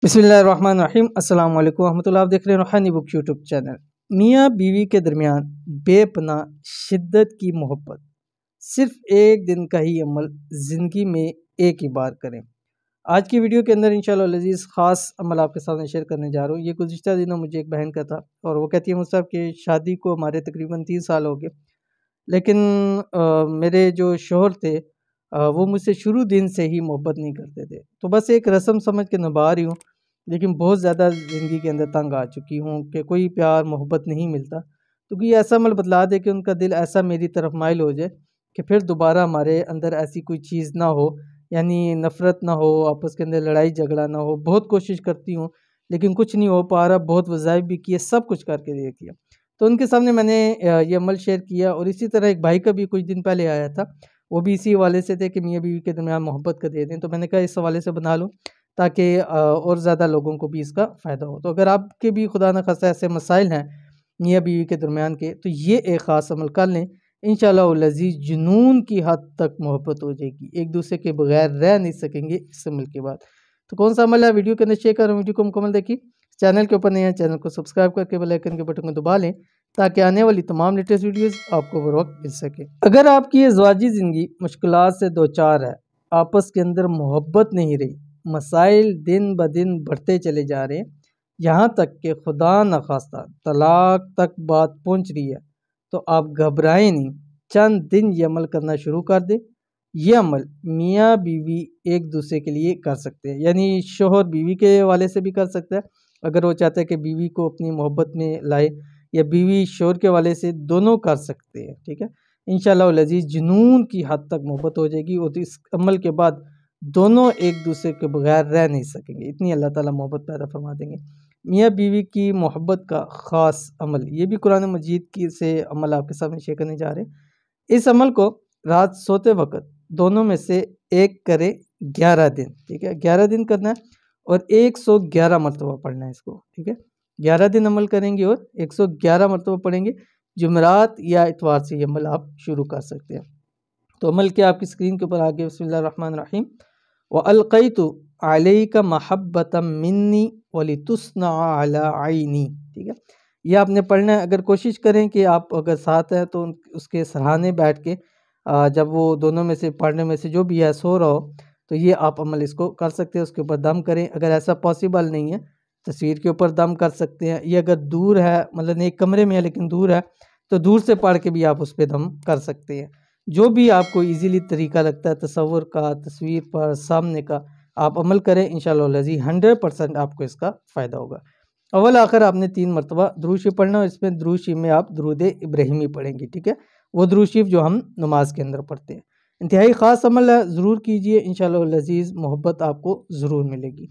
बिस्मिल्लाहिर्रहमानिर्रहीम अस्सलाम वालेकुम रहमतुल्लाह। आप देख रहे हैं रूहानी बुक यूट्यूब चैनल। मियाँ बीवी के दरमियान बेपनाह शिद्दत की मोहब्बत, सिर्फ एक दिन का ही अमल ज़िंदगी में एक ही बार करें। आज की वीडियो के अंदर इंशाअल्लाह लजीज़ ख़ास अमल आपके सामने शेयर करने जा रहा हूँ। ये गुज़िश्ता दिनों मुझे एक बहन का था और वो कहती है मुझसे कि शादी को हमारे तकरीबन 3 साल हो गए, लेकिन मेरे जो शौहर थे वो मुझसे शुरू दिन से ही मोहब्बत नहीं करते थे। तो बस एक रस्म समझ के निभा रही हूँ, लेकिन बहुत ज़्यादा ज़िंदगी के अंदर तंग आ चुकी हूँ कि कोई प्यार मोहब्बत नहीं मिलता। तो कोई ऐसा अमल बतला दे कि उनका दिल ऐसा मेरी तरफ माइल हो जाए कि फिर दोबारा हमारे अंदर ऐसी कोई चीज़ ना हो, यानी नफ़रत ना हो, आपस के अंदर लड़ाई झगड़ा ना हो। बहुत कोशिश करती हूँ लेकिन कुछ नहीं हो पा रहा, बहुत वज़ाइफ भी किए, सब कुछ करके देख लिया। तो उनके सामने मैंने ये अमल शेयर किया और इसी तरह एक भाई का भी कुछ दिन पहले आया था। वो भी इसी हवाले से थे कि मियाँ बीवी के दरमियान मोहब्बत का दे दें। तो मैंने कहा इस हवाले से बना लूँ ताकि और ज़्यादा लोगों को भी इसका फ़ायदा हो। तो अगर आपके भी खुदा न खास्ता ऐसे मसाइल हैं मियाँ बीवी के दरमियान के, तो ये एक ख़ास अमल कर लें, इंशाअल्लाह वल अज़ीज़ जुनून की हद तक मोहब्बत हो जाएगी। एक दूसरे के बगैर रह नहीं सकेंगे इस अमल के बाद। तो कौन सा अमल है वीडियो के अंदर शेयर कर रहा हूँ, वीडियो को मुकम्मल देखिए। चैनल के ऊपर नए हैं, चैनल को सब्सक्राइब करके बेल आइकन के बटन को दबा लें ताकि आने वाली तमाम लेटेस्ट वीडियोस आपको बर वक्त मिल सके। अगर आपकी ये ज़वाजी ज़िंदगी मुश्किलात से दो चार है, आपस के अंदर मोहब्बत नहीं रही, मसाइल दिन ब दिन बढ़ते चले जा रहे हैं, यहाँ तक कि खुदा न खास्ता तलाक तक बात पहुँच रही है, तो आप घबराएं नहीं। चंद दिन ये अमल करना शुरू कर दें। ये अमल मियाँ बीवी एक दूसरे के लिए कर सकते हैं, यानी शोहर बीवी के हवाले से भी कर सकता है अगर वो चाहता है कि बीवी को अपनी मोहब्बत में लाए, या बीवी शोहर के वाले से, दोनों कर सकते हैं। ठीक है, इंशाअल्लाह वल अज़ीज़ जुनून की हद तक मोहब्बत हो जाएगी और इस अमल के बाद दोनों एक दूसरे के बगैर रह नहीं सकेंगे, इतनी अल्लाह ताला मोहब्बत पैदा फरमा देंगे। मियाँ बीवी की मोहब्बत का ख़ास अमल, ये भी कुरान मजीद की से अमल आपके सामने शेयर करने जा रहे हैं। इस अमल को रात सोते वक्त दोनों में से एक करे 11 दिन। ठीक है, 11 दिन करना है और 111 मरतबा पढ़ना है इसको। ठीक है, 11 दिन अमल करेंगे और 111 मरतबा पढ़ेंगे। जुमेरात या इतवार से ये अमल आप शुरू कर सकते हैं। तो अमल क्या आपकी स्क्रीन के ऊपर आ गया। बिस्मिल्लाहिर्रहमानिर्रहीम। व अलक़ैतु अलैका महब्बतम मिन्नी वलितुस्ना अला ऐनी। ठीक है, ये आपने पढ़ना है। अगर कोशिश करें कि आप अगर साथ हैं तो उसके सराहने बैठ के जब वो दोनों में से पढ़ने में से जो भी है सो रहा हो, तो ये आप अमल इसको कर सकते हैं। उसके ऊपर दम करें। अगर ऐसा पॉसिबल नहीं है, तस्वीर के ऊपर दम कर सकते हैं। ये अगर दूर है, मतलब एक कमरे में है लेकिन दूर है, तो दूर से पढ़ के भी आप उस पर दम कर सकते हैं। जो भी आपको इजीली तरीका लगता है, तसव्वुर का, तस्वीर पर सामने का, आप अमल करें। इंशाअल्लाह लज़ीज़ 100% आपको इसका फ़ायदा होगा। अव्वल आखिर आपने 3 मरतबा दुरूद शरीफ पढ़ना है। इसमें दुरूद शरीफ में आप दुरूद इब्राहिमी पढ़ेंगे। ठीक है, वो दुरूद शरीफ जो हम नमाज के अंदर पढ़ते हैं। इंतहाई ख़ास अमल है, ज़रूर कीजिए। इंशाअल्लाह लज़ीज़ मोहब्बत आपको ज़रूर मिलेगी।